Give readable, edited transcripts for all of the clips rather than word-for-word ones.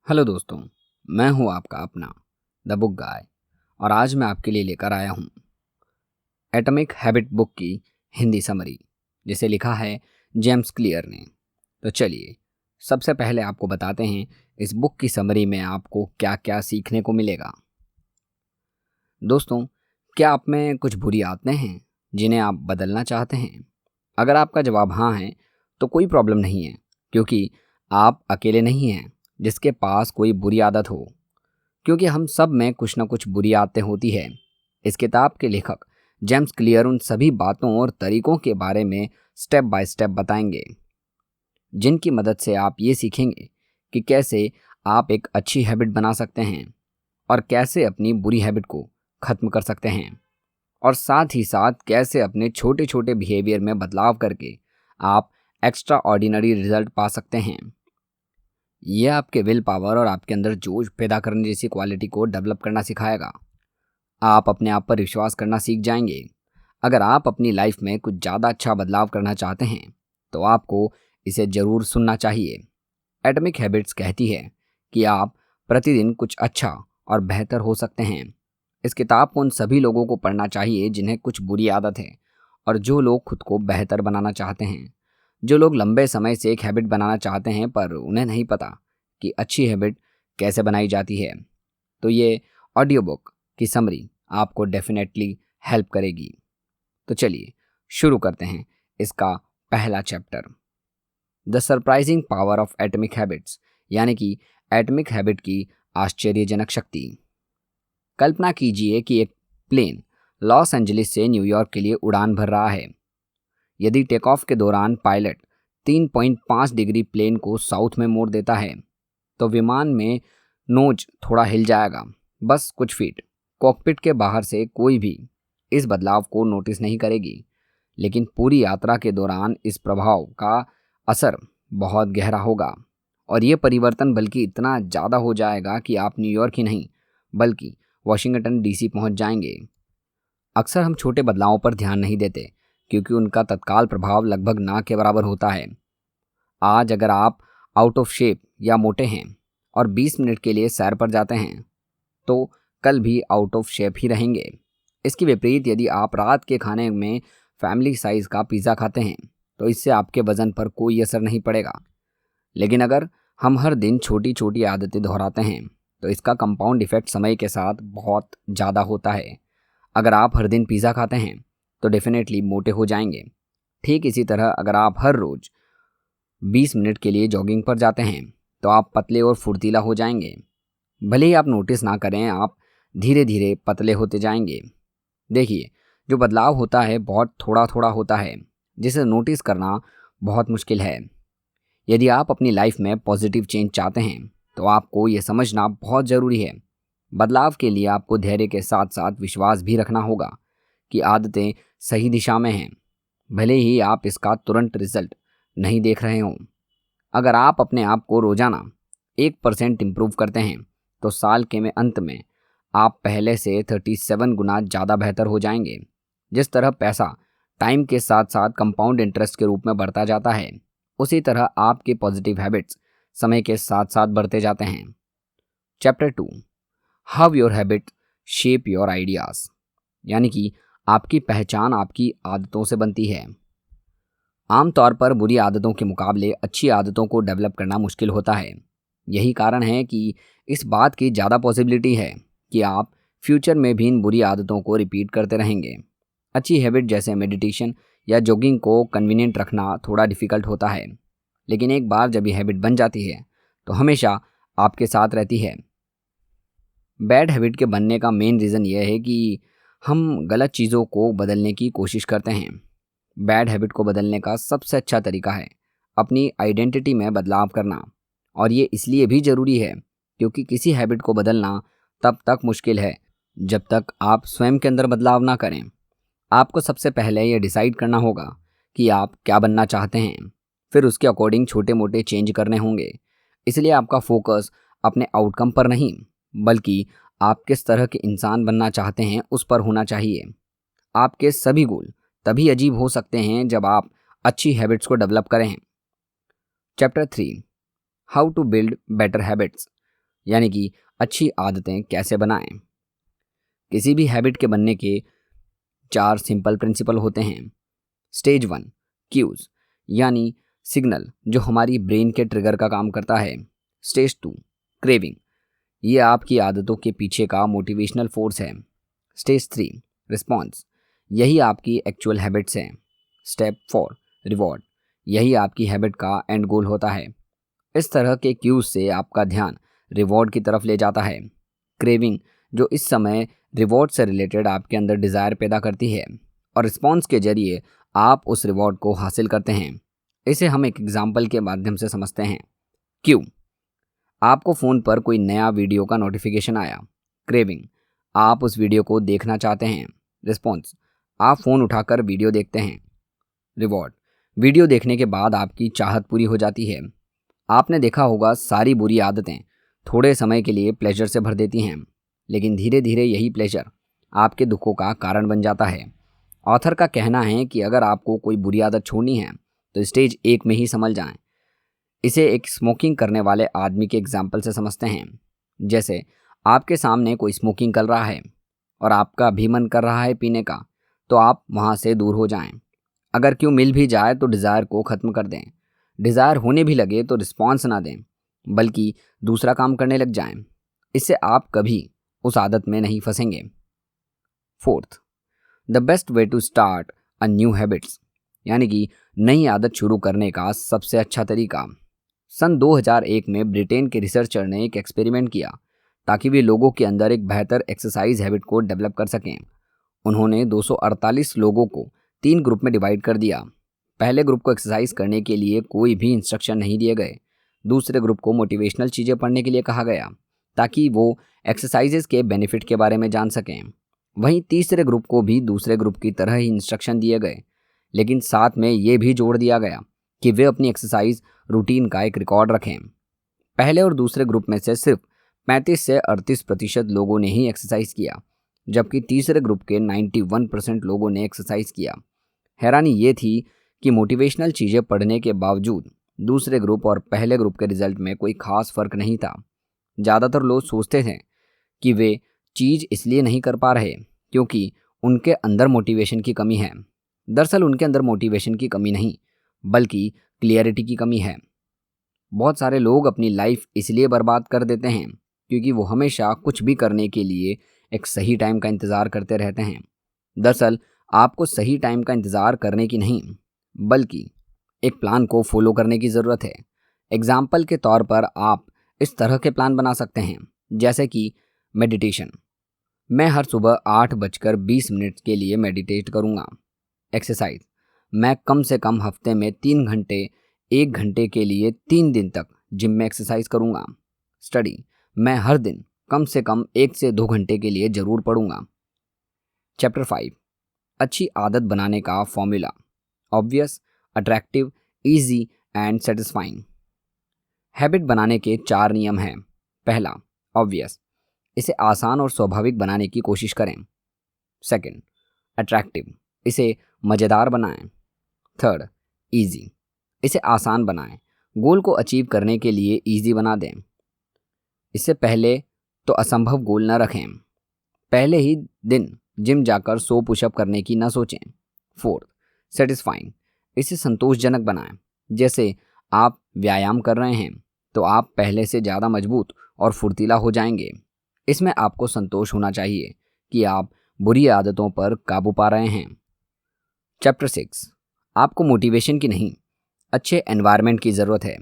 Hello दोस्तों, मैं हूं आपका अपना द बुक गाय और आज मैं आपके लिए लेकर आया हूं एटॉमिक हैबिट बुक की हिंदी समरी जिसे लिखा है जेम्स क्लियर ने। तो चलिए सबसे पहले आपको बताते हैं इस बुक की समरी में आपको क्या क्या सीखने को मिलेगा। दोस्तों, क्या आप में कुछ बुरी आदतें हैं जिन्हें आप बदलना चाहते हैं? अगर आपका जवाब हाँ है तो कोई प्रॉब्लम नहीं है, क्योंकि आप अकेले नहीं हैं जिसके पास कोई बुरी आदत हो। क्योंकि हम सब में कुछ न कुछ बुरी आदतें होती है। इस किताब के लेखक जेम्स क्लियर उन सभी बातों और तरीकों के बारे में स्टेप बाय स्टेप बताएंगे जिनकी मदद से आप ये सीखेंगे कि कैसे आप एक अच्छी हैबिट बना सकते हैं और कैसे अपनी बुरी हैबिट को खत्म कर सकते हैं, और साथ ही साथ कैसे अपने छोटे छोटे बिहेवियर में बदलाव करके आप एक्स्ट्रा ऑर्डिनरी रिजल्ट पा सकते हैं। यह आपके विल पावर और आपके अंदर जोश पैदा करने जैसी क्वालिटी को डेवलप करना सिखाएगा। आप अपने आप पर विश्वास करना सीख जाएंगे। अगर आप अपनी लाइफ में कुछ ज़्यादा अच्छा बदलाव करना चाहते हैं तो आपको इसे ज़रूर सुनना चाहिए। एटॉमिक हैबिट्स कहती है कि आप प्रतिदिन कुछ अच्छा और बेहतर हो सकते हैं। इस किताब को उन सभी लोगों को पढ़ना चाहिए जिन्हें कुछ बुरी आदत है और जो लोग खुद को बेहतर बनाना चाहते हैं। जो लोग लंबे समय से एक हैबिट बनाना चाहते हैं पर उन्हें नहीं पता कि अच्छी हैबिट कैसे बनाई जाती है, तो ये ऑडियो बुक की समरी आपको डेफिनेटली हेल्प करेगी। तो चलिए शुरू करते हैं इसका पहला chapter, the surprising power of atomic habits, यानी कि एटॉमिक हैबिट की आश्चर्यजनक शक्ति। कल्पना कीजिए कि एक प्लेन लॉस एंजलिस से न्यूयॉर्क के लिए उड़ान भर रहा है। यदि टेक ऑफ के दौरान पायलट 3.5 डिग्री प्लेन को साउथ में मोड़ देता है तो विमान में नोज थोड़ा हिल जाएगा, बस कुछ फीट। कॉकपिट के बाहर से कोई भी इस बदलाव को नोटिस नहीं करेगी, लेकिन पूरी यात्रा के दौरान इस प्रभाव का असर बहुत गहरा होगा और ये परिवर्तन बल्कि इतना ज़्यादा हो जाएगा कि आप न्यूयॉर्क ही नहीं बल्कि वॉशिंगटन डीसी पहुंच जाएंगे। अक्सर हम छोटे बदलावों पर ध्यान नहीं देते क्योंकि उनका तत्काल प्रभाव लगभग ना के बराबर होता है। आज अगर आप आउट ऑफ शेप या मोटे हैं और 20 मिनट के लिए सैर पर जाते हैं तो कल भी आउट ऑफ शेप ही रहेंगे। इसके विपरीत यदि आप रात के खाने में फैमिली साइज़ का पिज़्ज़ा खाते हैं तो इससे आपके वज़न पर कोई असर नहीं पड़ेगा। लेकिन अगर हम हर दिन छोटी छोटी आदतें दोहराते हैं तो इसका कंपाउंड इफेक्ट समय के साथ बहुत ज़्यादा होता है। अगर आप हर दिन पिज़्ज़ा खाते हैं तो डेफिनेटली मोटे हो जाएंगे। ठीक इसी तरह अगर आप हर रोज़ 20 मिनट के लिए जॉगिंग पर जाते हैं तो आप पतले और फुर्तीला हो जाएंगे। भले ही आप नोटिस ना करें, आप धीरे धीरे पतले होते जाएंगे। देखिए, जो बदलाव होता है बहुत थोड़ा थोड़ा होता है, जिसे नोटिस करना बहुत मुश्किल है। यदि आप अपनी लाइफ में पॉजिटिव चेंज चाहते हैं तो आपको ये समझना बहुत ज़रूरी है। बदलाव के लिए आपको धैर्य के साथ साथ विश्वास भी रखना होगा कि आदतें सही दिशा में हैं, भले ही आप इसका तुरंत रिजल्ट नहीं देख रहे हों। अगर आप अपने आप को रोजाना 1% इम्प्रूव करते हैं तो साल के में अंत में आप पहले से 37 गुना ज़्यादा बेहतर हो जाएंगे। जिस तरह पैसा टाइम के साथ साथ कंपाउंड इंटरेस्ट के रूप में बढ़ता जाता है, उसी तरह आपके पॉजिटिव हैबिट्स समय के साथ साथ बढ़ते जाते हैं। Chapter 2, how your habit shape your ideas, यानी कि आपकी पहचान आपकी आदतों से बनती है। आमतौर पर बुरी आदतों के मुकाबले अच्छी आदतों को डेवलप करना मुश्किल होता है। यही कारण है कि इस बात की ज़्यादा पॉसिबिलिटी है कि आप फ्यूचर में भी इन बुरी आदतों को रिपीट करते रहेंगे। अच्छी हैबिट जैसे मेडिटेशन या जॉगिंग को कन्वीनियंट रखना थोड़ा डिफ़िकल्ट होता है, लेकिन एक बार जब ये हैबिट बन जाती है तो हमेशा आपके साथ रहती है। बैड हैबिट के बनने का मेन रीज़न यह है कि हम गलत चीज़ों को बदलने की कोशिश करते हैं। बैड हैबिट को बदलने का सबसे अच्छा तरीका है अपनी आइडेंटिटी में बदलाव करना, और ये इसलिए भी ज़रूरी है क्योंकि किसी हैबिट को बदलना तब तक मुश्किल है जब तक आप स्वयं के अंदर बदलाव ना करें। आपको सबसे पहले ये डिसाइड करना होगा कि आप क्या बनना चाहते हैं, फिर उसके अकॉर्डिंग छोटे मोटे चेंज करने होंगे। इसलिए आपका फोकस अपने आउटकम पर नहीं बल्कि आप किस तरह के इंसान बनना चाहते हैं उस पर होना चाहिए। आपके सभी गोल तभी अजीब हो सकते हैं जब आप अच्छी हैबिट्स को डेवलप करें। Chapter 3, how to build better habits, यानी कि अच्छी आदतें कैसे बनाएं। किसी भी हैबिट के बनने के 4 सिंपल प्रिंसिपल होते हैं। स्टेज 1 क्यूज यानी सिग्नल जो हमारी ब्रेन के ट्रिगर का काम करता है। स्टेज 2 क्रेविंग, ये आपकी आदतों के पीछे का मोटिवेशनल फोर्स है। स्टेज 3 रिस्पॉन्स, यही आपकी एक्चुअल हैबिट्स हैं। स्टेप 4 रिवॉर्ड, यही आपकी हैबिट का एंड गोल होता है। इस तरह के क्यूज से आपका ध्यान रिवॉर्ड की तरफ ले जाता है। क्रेविंग जो इस समय रिवॉर्ड से रिलेटेड आपके अंदर डिज़ायर पैदा करती है और रिस्पॉन्स के जरिए आप उस रिवॉर्ड को हासिल करते हैं। इसे हम एक एग्जाम्पल के माध्यम से समझते हैं। क्यों, आपको फ़ोन पर कोई नया वीडियो का नोटिफिकेशन आया। क्रेविंग, आप उस वीडियो को देखना चाहते हैं। रिस्पॉन्स, आप फ़ोन उठाकर वीडियो देखते हैं। रिवॉर्ड, वीडियो देखने के बाद आपकी चाहत पूरी हो जाती है। आपने देखा होगा सारी बुरी आदतें थोड़े समय के लिए प्लेजर से भर देती हैं, लेकिन धीरे धीरे यही प्लेजर आपके दुखों का कारण बन जाता है। ऑथर का कहना है कि अगर आपको कोई बुरी आदत छोड़नी है तो स्टेज 1 में ही संभल जाएं। इसे एक स्मोकिंग करने वाले आदमी के एग्जाम्पल से समझते हैं। जैसे आपके सामने कोई स्मोकिंग कर रहा है और आपका भी मन कर रहा है पीने का, तो आप वहाँ से दूर हो जाएं। अगर क्यों मिल भी जाए तो डिज़ायर को ख़त्म कर दें। डिज़ायर होने भी लगे तो रिस्पॉन्स ना दें, बल्कि दूसरा काम करने लग जाएं। इससे आप कभी उस आदत में नहीं फंसेंगे। Fourth, the best way to start a new habits, यानी कि नई आदत शुरू करने का सबसे अच्छा तरीका। सन 2001 में ब्रिटेन के रिसर्चर ने एक एक्सपेरिमेंट किया ताकि वे लोगों के अंदर एक बेहतर एक्सरसाइज हैबिट को डेवलप कर सकें। उन्होंने 248 लोगों को 3 ग्रुप में डिवाइड कर दिया। पहले ग्रुप को एक्सरसाइज करने के लिए कोई भी इंस्ट्रक्शन नहीं दिए गए। दूसरे ग्रुप को मोटिवेशनल चीज़ें पढ़ने के लिए कहा गया ताकि वो एक्सरसाइजेज के बेनिफिट के बारे में जान सकें। वहीं तीसरे ग्रुप को भी दूसरे ग्रुप की तरह ही इंस्ट्रक्शन दिए गए, लेकिन साथ में ये भी जोड़ दिया गया कि वे अपनी एक्सरसाइज रूटीन का एक रिकॉर्ड रखें। पहले और दूसरे ग्रुप में से सिर्फ 35 से 38% लोगों ने ही एक्सरसाइज किया, जबकि तीसरे ग्रुप के 91% लोगों ने एक्सरसाइज किया। हैरानी ये थी कि मोटिवेशनल चीज़ें पढ़ने के बावजूद दूसरे ग्रुप और पहले ग्रुप के रिजल्ट में कोई खास फर्क नहीं था। ज़्यादातर लोग सोचते थे कि वे चीज़ इसलिए नहीं कर पा रहे क्योंकि उनके अंदर मोटिवेशन की कमी है। दरअसल उनके अंदर मोटिवेशन की कमी नहीं, बल्कि क्लियरिटी की कमी है। बहुत सारे लोग अपनी लाइफ इसलिए बर्बाद कर देते हैं क्योंकि वो हमेशा कुछ भी करने के लिए एक सही टाइम का इंतज़ार करते रहते हैं। दरअसल आपको सही टाइम का इंतज़ार करने की नहीं, बल्कि एक प्लान को फॉलो करने की ज़रूरत है। एग्जाम्पल के तौर पर आप इस तरह के प्लान बना सकते हैं, जैसे कि मेडिटेशन, मैं हर सुबह 8:20 के लिए मेडिटेट करूँगा। एक्सरसाइज, मैं कम से कम हफ्ते में 3 घंटे 1 घंटे के लिए 3 दिन तक जिम में एक्सरसाइज करूँगा। स्टडी, मैं हर दिन कम से कम 1 से 2 घंटे के लिए ज़रूर पढ़ूँगा। चैप्टर 5, अच्छी आदत बनाने का formula. Obvious, attractive, easy and satisfying. Habit बनाने के 4 नियम हैं। पहला, ऑब्वियस, इसे आसान और स्वाभाविक बनाने की कोशिश करें। सेकंड, अट्रैक्टिव, इसे मज़ेदार बनाएं। थर्ड, इजी, इसे आसान बनाएं, गोल को अचीव करने के लिए इजी बना दें। इससे पहले तो असंभव गोल न रखें। पहले ही दिन जिम जाकर 100 पुशअप करने की न सोचें। फोर्थ, सेटिस्फाइंग, इसे संतोषजनक बनाएं। जैसे आप व्यायाम कर रहे हैं तो आप पहले से ज़्यादा मजबूत और फुर्तीला हो जाएंगे। इसमें आपको संतोष होना चाहिए कि आप बुरी आदतों पर काबू पा रहे हैं। चैप्टर 6, आपको मोटिवेशन की नहीं, अच्छे एनवायरनमेंट की ज़रूरत है।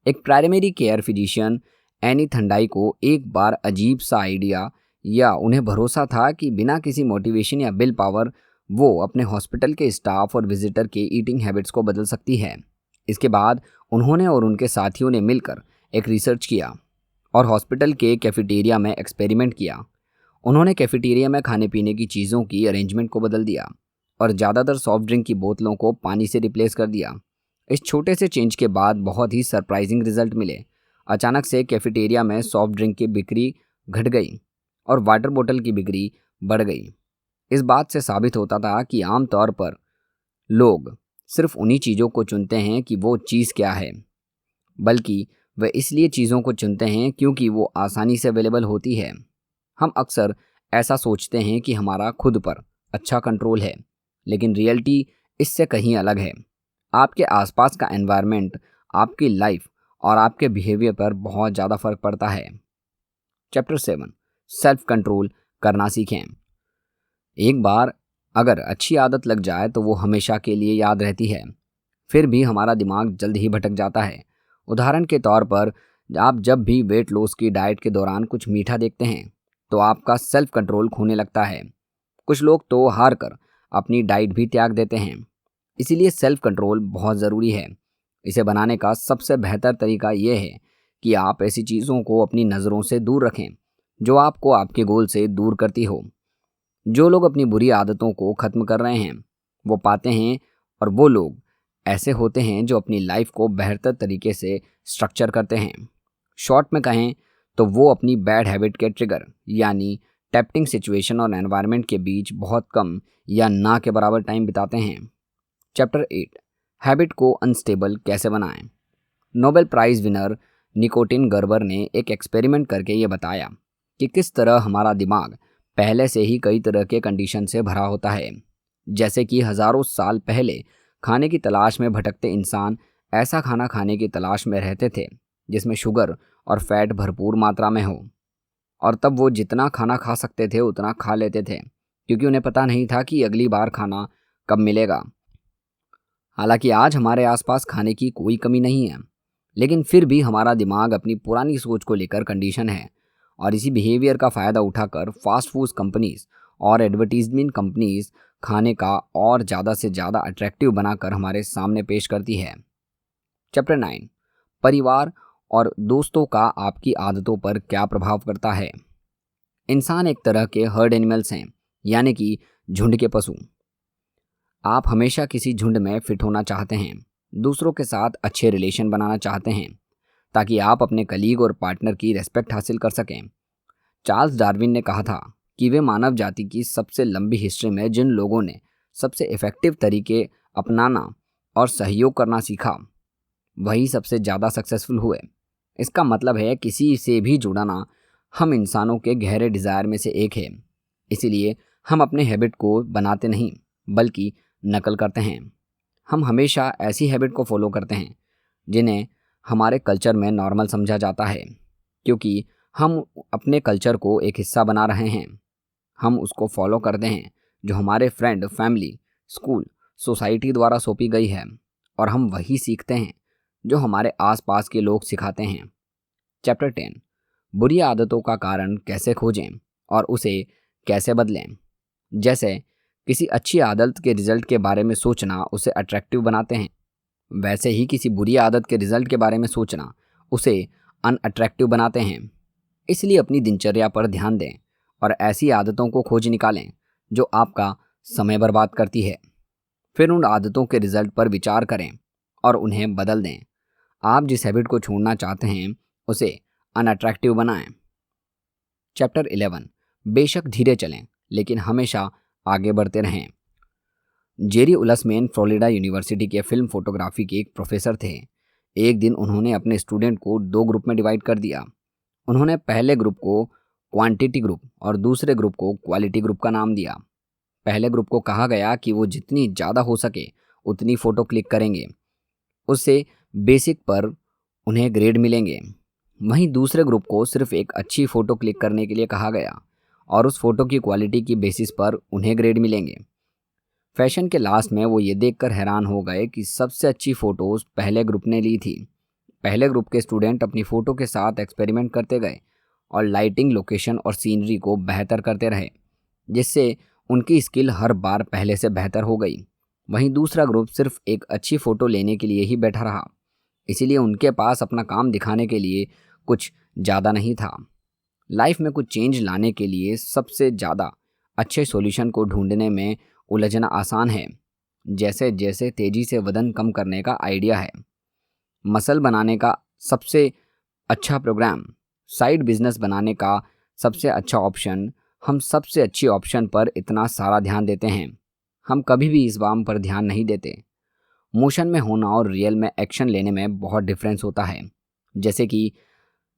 एक primary care physician any thandai को एक बार अजीब सा आइडिया या उन्हें भरोसा था कि बिना किसी मोटिवेशन या विल पावर वो अपने हॉस्पिटल के स्टाफ और विजिटर के ईटिंग हैबिट्स को बदल सकती है। इसके बाद उन्होंने और उनके साथियों ने मिलकर एक रिसर्च किया और हॉस्पिटल के कैफेटेरिया में एक्सपेरिमेंट किया। उन्होंने कैफेटेरिया में खाने पीने की चीज़ों की अरेंजमेंट को बदल दिया और ज़्यादातर सॉफ्ट ड्रिंक की बोतलों को पानी से रिप्लेस कर दिया। इस छोटे से चेंज के बाद बहुत ही सरप्राइजिंग रिजल्ट मिले। अचानक से कैफेटेरिया में सॉफ्ट ड्रिंक की बिक्री घट गई और वाटर बोतल की बिक्री बढ़ गई। इस बात से साबित होता था कि आमतौर पर लोग सिर्फ उन्हीं चीज़ों को चुनते हैं कि वो चीज़ क्या है, बल्कि वे इसलिए चीज़ों को चुनते हैं क्योंकि वो आसानी से अवेलेबल होती है। हम अक्सर ऐसा सोचते हैं कि हमारा खुद पर अच्छा कंट्रोल है, लेकिन रियलिटी इससे कहीं अलग है। आपके आसपास का एनवायरनमेंट आपकी लाइफ और आपके बिहेवियर पर बहुत ज़्यादा फर्क पड़ता है। चैप्टर 7, सेल्फ कंट्रोल करना सीखें। एक बार अगर अच्छी आदत लग जाए तो वो हमेशा के लिए याद रहती है, फिर भी हमारा दिमाग जल्द ही भटक जाता है। उदाहरण के तौर पर, आप जब भी वेट लॉस की डाइट के दौरान कुछ मीठा देखते हैं तो आपका सेल्फ कंट्रोल खोने लगता है। कुछ लोग तो हार कर अपनी डाइट भी त्याग देते हैं। इसीलिए सेल्फ कंट्रोल बहुत ज़रूरी है। इसे बनाने का सबसे बेहतर तरीका यह है कि आप ऐसी चीज़ों को अपनी नज़रों से दूर रखें जो आपको आपके गोल से दूर करती हो। जो लोग अपनी बुरी आदतों को ख़त्म कर रहे हैं वो पाते हैं, और वो लोग ऐसे होते हैं जो अपनी लाइफ को बेहतर तरीके से स्ट्रक्चर करते हैं। शॉर्ट में कहें तो वो अपनी बैड हैबिट के ट्रिगर यानी टेम्पटिंग सिचुएशन और एनवायरनमेंट के बीच बहुत कम या ना के बराबर टाइम बिताते हैं। चैप्टर 8, हैबिट को अनस्टेबल कैसे बनाएं। Nobel prize winner nicotine Gerber ने एक एक्सपेरिमेंट करके ये बताया कि किस तरह हमारा दिमाग पहले से ही कई तरह के कंडीशन से भरा होता है। जैसे कि हज़ारों साल पहले खाने की तलाश में भटकते इंसान ऐसा खाना खाने की तलाश में रहते थे जिसमें शुगर और फैट भरपूर मात्रा में हो, और तब वो जितना खाना खा सकते थे उतना खा लेते थे क्योंकि उन्हें पता नहीं था कि अगली बार खाना कब मिलेगा। हालांकि आज हमारे आसपास खाने की कोई कमी नहीं है, लेकिन फिर भी हमारा दिमाग अपनी पुरानी सोच को लेकर कंडीशन है, और इसी बिहेवियर का फ़ायदा उठाकर फास्ट फूड कंपनीज और एडवर्टीजमेंट कंपनीज खाने का और ज़्यादा से ज़्यादा अट्रैक्टिव बनाकर हमारे सामने पेश करती है। चैप्टर 9, परिवार और दोस्तों का आपकी आदतों पर क्या प्रभाव करता है। इंसान एक तरह के हर्ड एनिमल्स हैं, यानी कि झुंड के पशु। आप हमेशा किसी झुंड में फिट होना चाहते हैं, दूसरों के साथ अच्छे रिलेशन बनाना चाहते हैं ताकि आप अपने कलीग और पार्टनर की रेस्पेक्ट हासिल कर सकें। चार्ल्स डार्विन ने कहा था कि वे मानव जाति की सबसे लंबी हिस्ट्री में जिन लोगों ने सबसे इफ़ेक्टिव तरीके अपनाना और सहयोग करना सीखा वही सबसे ज़्यादा सक्सेसफुल हुए। इसका मतलब है किसी से भी जुड़ना हम इंसानों के गहरे डिज़ायर में से एक है। इसीलिए हम अपने हैबिट को बनाते नहीं बल्कि नकल करते हैं। हम हमेशा ऐसी हैबिट को फॉलो करते हैं जिन्हें हमारे कल्चर में नॉर्मल समझा जाता है, क्योंकि हम अपने कल्चर को एक हिस्सा बना रहे हैं। हम उसको फॉलो करते हैं जो हमारे फ्रेंड, फैमिली, स्कूल, सोसाइटी द्वारा सौंपी गई है, और हम वही सीखते हैं जो हमारे आसपास के लोग सिखाते हैं। चैप्टर 10, बुरी आदतों का कारण कैसे खोजें और उसे कैसे बदलें। जैसे किसी अच्छी आदत के रिजल्ट के बारे में सोचना उसे अट्रैक्टिव बनाते हैं, वैसे ही किसी बुरी आदत के रिजल्ट के बारे में सोचना उसे अनअट्रैक्टिव बनाते हैं। इसलिए अपनी दिनचर्या पर ध्यान दें और ऐसी आदतों को खोज निकालें जो आपका समय बर्बाद करती है। फिर उन आदतों के रिजल्ट पर विचार करें और उन्हें बदल दें। आप जिस हैबिट को छोड़ना चाहते हैं उसे अनअट्रैक्टिव बनाएं। चैप्टर 11, बेशक धीरे चलें लेकिन हमेशा आगे बढ़ते रहें। जेरी उलसमैन फ्लोरिडा यूनिवर्सिटी के फिल्म फोटोग्राफी के एक प्रोफेसर थे। एक दिन उन्होंने अपने स्टूडेंट को 2 ग्रुप में डिवाइड कर दिया। उन्होंने पहले ग्रुप को क्वांटिटी ग्रुप और दूसरे ग्रुप को क्वालिटी ग्रुप का नाम दिया। पहले ग्रुप को कहा गया कि वो जितनी ज़्यादा हो सके उतनी फ़ोटो क्लिक करेंगे, उससे बेसिक पर उन्हें ग्रेड मिलेंगे। वहीं दूसरे ग्रुप को सिर्फ एक अच्छी फ़ोटो क्लिक करने के लिए कहा गया और उस फोटो की क्वालिटी की बेसिस पर उन्हें ग्रेड मिलेंगे। फैशन के लास्ट में वो ये देखकर हैरान हो गए कि सबसे अच्छी फ़ोटोज़ पहले ग्रुप ने ली थी। पहले ग्रुप के स्टूडेंट अपनी फ़ोटो के साथ एक्सपेरिमेंट करते गए और लाइटिंग, लोकेशन और सीनरी को बेहतर करते रहे, जिससे उनकी स्किल हर बार पहले से बेहतर हो गई। वहीं दूसरा ग्रुप सिर्फ एक अच्छी फ़ोटो लेने के लिए ही बैठा रहा, इसीलिए उनके पास अपना काम दिखाने के लिए कुछ ज़्यादा नहीं था। लाइफ में कुछ चेंज लाने के लिए सबसे ज़्यादा अच्छे सॉल्यूशन को ढूंढने में उलझना आसान है। जैसे जैसे तेज़ी से वजन कम करने का आइडिया है, मसल बनाने का सबसे अच्छा प्रोग्राम, साइड बिजनेस बनाने का सबसे अच्छा ऑप्शन, हम सबसे अच्छी ऑप्शन पर इतना सारा ध्यान देते हैं, हम कभी भी इस बात पर ध्यान नहीं देते। मोशन में होना और रियल में एक्शन लेने में बहुत डिफरेंस होता है। जैसे कि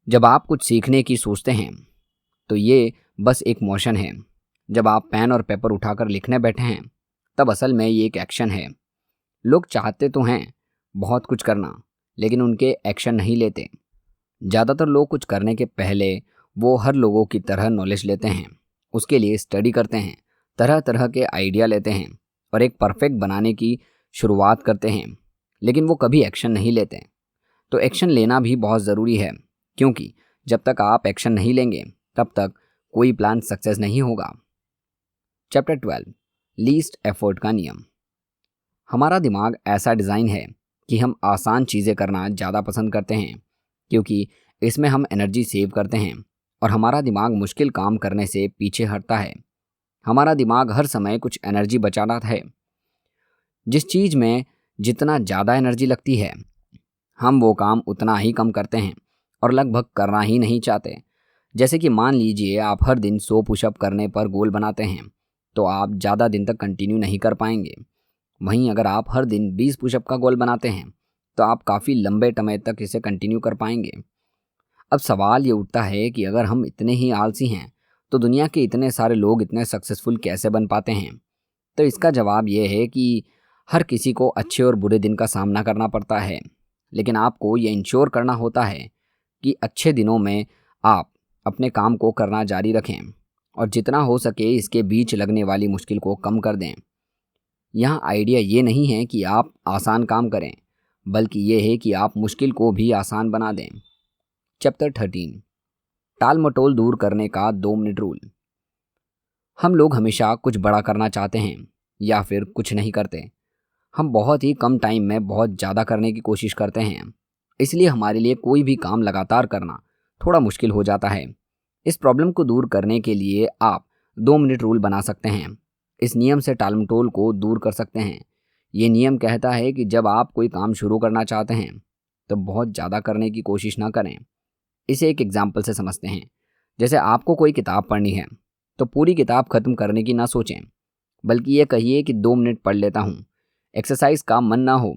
जब आप कुछ सीखने की सोचते हैं तो ये बस एक मोशन है। जब आप पेन और पेपर उठाकर लिखने बैठे हैं तब असल में ये एक एक्शन है। लोग चाहते तो हैं बहुत कुछ करना, लेकिन उनके एक्शन नहीं लेते। ज़्यादातर लोग कुछ करने के पहले वो हर लोगों की तरह नॉलेज लेते हैं, उसके लिए स्टडी करते हैं, तरह तरह के आइडिया लेते हैं और एक परफेक्ट बनाने की शुरुआत करते हैं, लेकिन वो कभी एक्शन नहीं लेते। तो एक्शन लेना भी बहुत ज़रूरी है, क्योंकि जब तक आप एक्शन नहीं लेंगे तब तक कोई प्लान सक्सेस नहीं होगा। चैप्टर 12, लीस्ट एफर्ट का नियम। हमारा दिमाग ऐसा डिज़ाइन है कि हम आसान चीज़ें करना ज़्यादा पसंद करते हैं, क्योंकि इसमें हम एनर्जी सेव करते हैं और हमारा दिमाग मुश्किल काम करने से पीछे हटता है। हमारा दिमाग हर समय कुछ एनर्जी बचाना है। जिस चीज़ में जितना ज़्यादा एनर्जी लगती है हम वो काम उतना ही कम करते हैं और लगभग करना ही नहीं चाहते। जैसे कि मान लीजिए आप हर दिन 100 पुशअप करने पर गोल बनाते हैं तो आप ज़्यादा दिन तक कंटिन्यू नहीं कर पाएंगे। वहीं अगर आप हर दिन 20 पुशअप का गोल बनाते हैं तो आप काफ़ी लंबे समय तक इसे कंटिन्यू कर पाएंगे। अब सवाल ये उठता है कि अगर हम इतने ही आलसी हैं तो दुनिया के इतने सारे लोग इतने सक्सेसफुल कैसे बन पाते हैं? तो इसका जवाब ये है कि हर किसी को अच्छे और बुरे दिन का सामना करना पड़ता है, लेकिन आपको ये इंश्योर करना होता है कि अच्छे दिनों में आप अपने काम को करना जारी रखें और जितना हो सके इसके बीच लगने वाली मुश्किल को कम कर दें। यहाँ आइडिया ये नहीं है कि आप आसान काम करें, बल्कि ये है कि आप मुश्किल को भी आसान बना दें। चैप्टर 13, टाल मटोल दूर करने का 2 मिनट रूल। हम लोग हमेशा कुछ बड़ा करना चाहते हैं या फिर कुछ नहीं करते। हम बहुत ही कम टाइम में बहुत ज़्यादा करने की कोशिश करते हैं, इसलिए हमारे लिए कोई भी काम लगातार करना थोड़ा मुश्किल हो जाता है। इस प्रॉब्लम को दूर करने के लिए आप 2 मिनट रूल बना सकते हैं। इस नियम से टालमटोल को दूर कर सकते हैं। ये नियम कहता है कि जब आप कोई काम शुरू करना चाहते हैं तो बहुत ज़्यादा करने की कोशिश ना करें। इसे एक एग्जाम्पल से समझते हैं। जैसे आपको कोई किताब पढ़नी है तो पूरी किताब खत्म करने की ना सोचें, बल्कि ये कहिए कि 2 मिनट पढ़ लेता हूँ। एक्सरसाइज का मन ना हो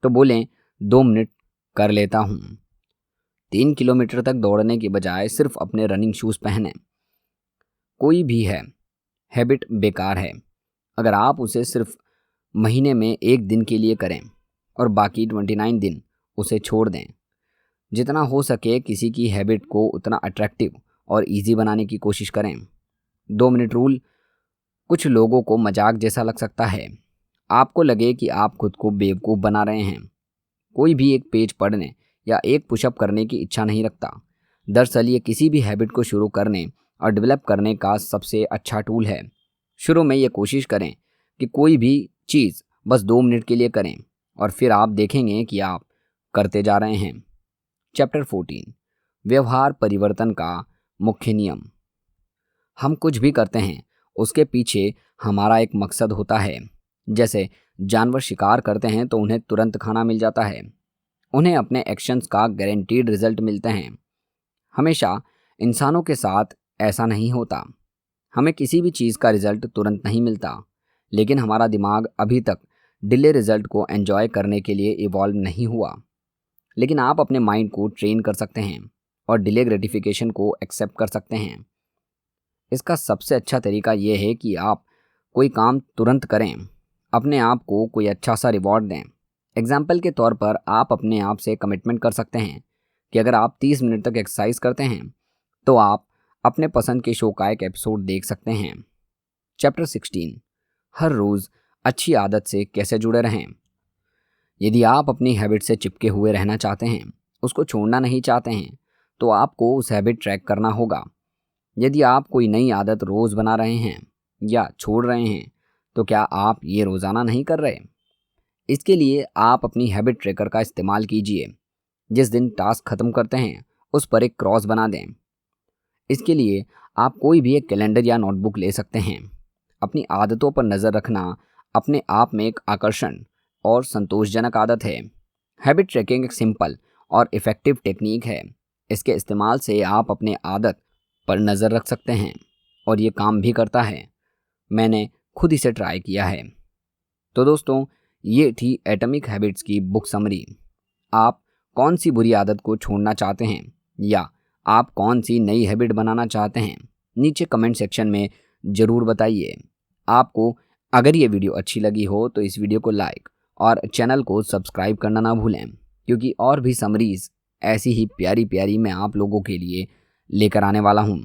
तो बोलें 2 मिनट कर लेता हूँ। 3 किलोमीटर तक दौड़ने की बजाय सिर्फ अपने रनिंग शूज़ पहनें। कोई भी हैबिट बेकार है अगर आप उसे सिर्फ महीने में 1 दिन के लिए करें और बाकी 29 दिन उसे छोड़ दें। जितना हो सके किसी की हैबिट को उतना अट्रैक्टिव और इजी बनाने की कोशिश करें। 2 मिनट रूल कुछ लोगों को मजाक जैसा लग सकता है। आपको लगे कि आप खुद को बेवकूफ़ बना रहे हैं। कोई भी एक पेज पढ़ने या एक पुशअप करने की इच्छा नहीं रखता। दरअसल ये किसी भी हैबिट को शुरू करने और डेवलप करने का सबसे अच्छा टूल है। शुरू में ये कोशिश करें कि कोई भी चीज़ बस 2 मिनट के लिए करें और फिर आप देखेंगे कि आप करते जा रहे हैं। चैप्टर 14, व्यवहार परिवर्तन का मुख्य नियम। हम कुछ भी करते हैं उसके पीछे हमारा एक मकसद होता है। जैसे जानवर शिकार करते हैं तो उन्हें तुरंत खाना मिल जाता है। उन्हें अपने एक्शंस का गारंटीड रिजल्ट मिलते हैं। हमेशा इंसानों के साथ ऐसा नहीं होता। हमें किसी भी चीज़ का रिजल्ट तुरंत नहीं मिलता, लेकिन हमारा दिमाग अभी तक डिले रिजल्ट को एंजॉय करने के लिए इवॉल्व नहीं हुआ। लेकिन आप अपने माइंड को ट्रेन कर सकते हैं और डिले ग्रेटिफिकेशन को एक्सेप्ट कर सकते हैं। इसका सबसे अच्छा तरीका यह है कि आप कोई काम तुरंत करें, अपने आप को कोई अच्छा सा रिवॉर्ड दें। एग्जाम्पल के तौर पर आप अपने आप से कमिटमेंट कर सकते हैं कि अगर आप 30 मिनट तक एक्सरसाइज करते हैं तो आप अपने पसंद के शो का एक एपिसोड देख सकते हैं। चैप्टर 16, हर रोज़ अच्छी आदत से कैसे जुड़े रहें। यदि आप अपनी हैबिट से चिपके हुए रहना चाहते हैं, उसको छोड़ना नहीं चाहते हैं, तो आपको उस हैबिट ट्रैक करना होगा। यदि आप कोई नई आदत रोज़ बना रहे हैं या छोड़ रहे हैं तो क्या आप ये रोज़ाना नहीं कर रहे? इसके लिए आप अपनी हैबिट ट्रैकर का इस्तेमाल कीजिए। जिस दिन टास्क ख़त्म करते हैं उस पर एक क्रॉस बना दें। इसके लिए आप कोई भी एक कैलेंडर या नोटबुक ले सकते हैं। अपनी आदतों पर नज़र रखना अपने आप में एक आकर्षण और संतोषजनक आदत है। हैबिट ट्रैकिंग एक सिंपल और इफ़ेक्टिव टेक्निक है। इसके इस्तेमाल से आप अपने आदत पर नज़र रख सकते हैं और ये काम भी करता है। मैंने खुद इसे ट्राई किया है। तो दोस्तों, ये थी एटॉमिक हैबिट्स की बुक समरी। आप कौन सी बुरी आदत को छोड़ना चाहते हैं या आप कौन सी नई हैबिट बनाना चाहते हैं, नीचे कमेंट सेक्शन में ज़रूर बताइए। आपको अगर ये वीडियो अच्छी लगी हो तो इस वीडियो को लाइक और चैनल को सब्सक्राइब करना ना भूलें, क्योंकि और भी समरीज ऐसी ही प्यारी प्यारी मैं आप लोगों के लिए लेकर आने वाला हूँ।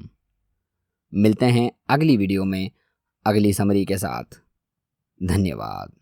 मिलते हैं अगली वीडियो में अगली समरी के साथ। धन्यवाद।